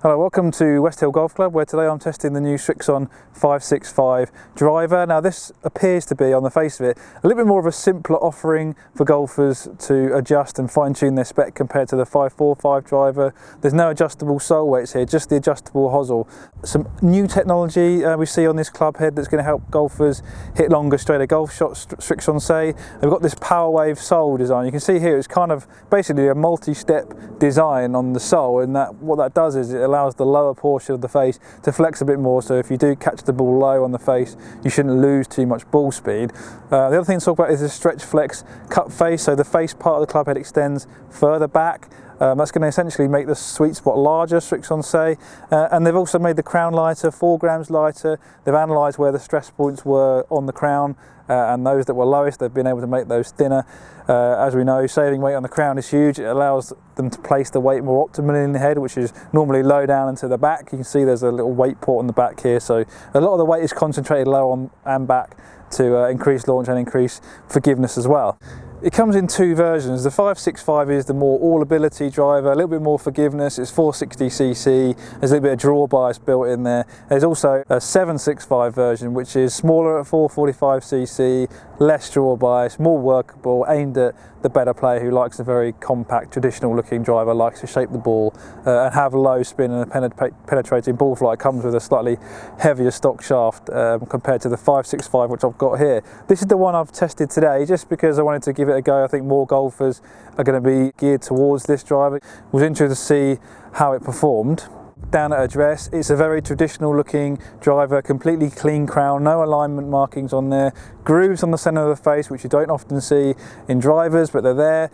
Hello, welcome to West Hill Golf Club, where today I'm testing the new Srixon 565 driver. Now this appears to be, on the face of it, a little bit more of a simpler offering for golfers to adjust and fine-tune their spec compared to the 545 driver. There's no adjustable sole weights here, just the adjustable hosel. Some new technology we see on this club head that's going to help golfers hit longer, straighter golf shots, Srixon Z. We've got this power wave sole design. You can see here it's kind of basically a multi-step design on the sole, and what that does is it allows the lower portion of the face to flex a bit more, so if you do catch the ball low on the face, you shouldn't lose too much ball speed. The other thing to talk about is the stretch flex cut face, so the face part of the club head extends further back. That's going to essentially make the sweet spot larger, Srixon Z, and they've also made the crown lighter, 4 grams lighter. They've analysed where the stress points were on the crown, and those that were lowest, they've been able to make those thinner. As we know, saving weight on the crown is huge. It allows them to place the weight more optimally in the head, which is normally low down into the back. You can see there's a little weight port on the back here, so a lot of the weight is concentrated low on and back to increase launch and increase forgiveness as well. It comes in 2 versions. The 565 is the more all-ability driver, a little bit more forgiveness. It's 460cc. There's a little bit of draw bias built in there. There's also a 765 version, which is smaller at 445cc, less draw bias, more workable, aimed at the better player who likes a very compact, traditional-looking driver, likes to shape the ball and have low spin and a penetrating ball flight. Comes with a slightly heavier stock shaft compared to the 565, which I've got here. This is the one I've tested today, just because I wanted to give it a go. I think more golfers are going to be geared towards this driver. It was interesting to see how it performed. Down at address, it's a very traditional looking driver, completely clean crown, no alignment markings on there, grooves on the centre of the face, which you don't often see in drivers, but they're there.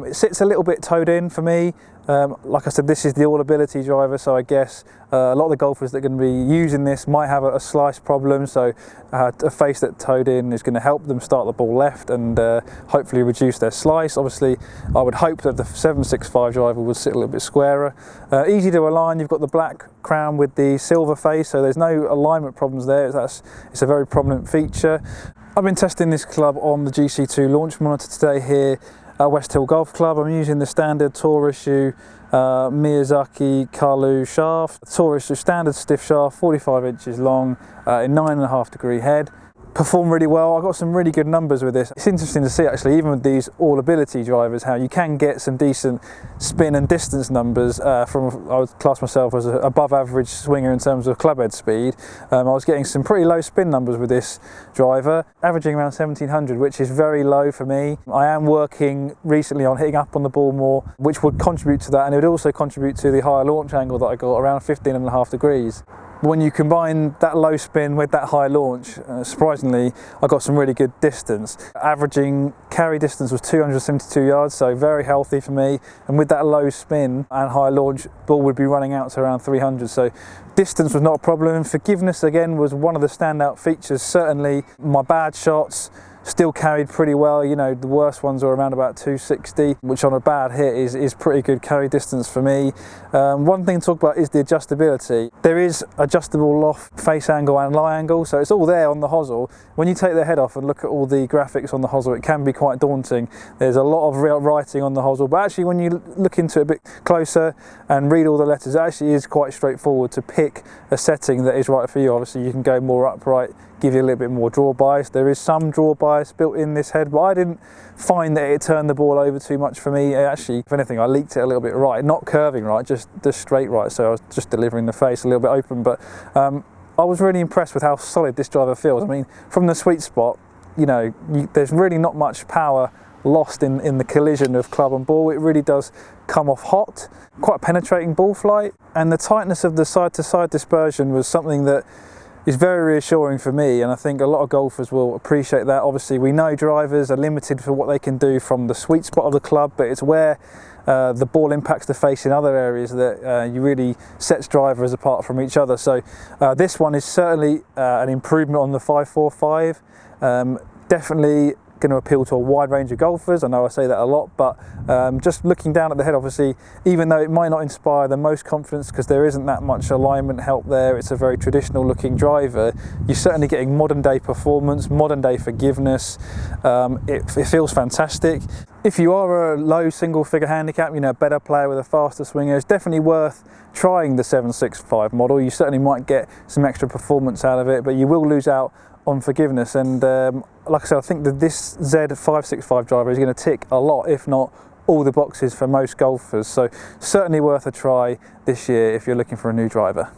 It sits a little bit toed in for me. Like I said, this is the all-ability driver, so I guess a lot of the golfers that are going to be using this might have a slice problem, so a face that toed in is going to help them start the ball left and hopefully reduce their slice. Obviously, I would hope that the 765 driver would sit a little bit squarer. Easy to align. You've got the black crown with the silver face, so there's no alignment problems there. It's a very prominent feature. I've been testing this club on the GC2 launch monitor today here at West Hill Golf Club. I'm using the standard Tour issue Miyazaki Kalu shaft. Tour issue standard stiff shaft, 45 inches long, in 9.5 degree head. Performed really well. I got some really good numbers with this. It's interesting to see actually, even with these all-ability drivers, how you can get some decent spin and distance numbers I would class myself as an above average swinger in terms of club head speed. I was getting some pretty low spin numbers with this driver, averaging around 1700, which is very low for me. I am working recently on hitting up on the ball more, which would contribute to that, and it would also contribute to the higher launch angle that I got, around 15.5 degrees. When you combine that low spin with that high launch, surprisingly, I got some really good distance. Averaging carry distance was 272 yards, so very healthy for me. And with that low spin and high launch, ball would be running out to around 300. So distance was not a problem. Forgiveness, again, was one of the standout features. Certainly, my bad shots still carried pretty well. You know, the worst ones are around about 260, which on a bad hit is pretty good carry distance for me. One thing to talk about is the adjustability. There is adjustable loft, face angle and lie angle, so it's all there on the hosel. When you take the head off and look at all the graphics on the hosel, it can be quite daunting. There's a lot of writing on the hosel, but actually when you look into it a bit closer and read all the letters, it actually is quite straightforward to pick a setting that is right for you. Obviously you can go more upright, give you a little bit more draw bias. There is some draw bias built in this head, but I didn't find that it turned the ball over too much for me. Actually, if anything, I leaked it a little bit right, not curving right, just straight right, so I was just delivering the face a little bit open. But I was really impressed with how solid this driver feels. I mean, from the sweet spot, you know, there's really not much power lost in the collision of club and ball. It really does come off hot, quite a penetrating ball flight, and the tightness of the side-to-side dispersion was something that is very reassuring for me, and I think a lot of golfers will appreciate that. Obviously, we know drivers are limited for what they can do from the sweet spot of the club, but it's where the ball impacts the face in other areas that you really sets drivers apart from each other. So this one is certainly an improvement on the 545. Definitely going to appeal to a wide range of golfers. I know I say that a lot, but just looking down at the head, obviously, even though it might not inspire the most confidence because there isn't that much alignment help there, it's a very traditional looking driver, you're certainly getting modern day performance, modern day forgiveness. It feels fantastic. If you are a low single figure handicap, you know, a better player with a faster swinger, it's definitely worth trying the 765 model. You certainly might get some extra performance out of it, but you will lose out on forgiveness. And like I said, I think that this Z565 driver is going to tick a lot, if not all the boxes for most golfers. So certainly worth a try this year if you're looking for a new driver.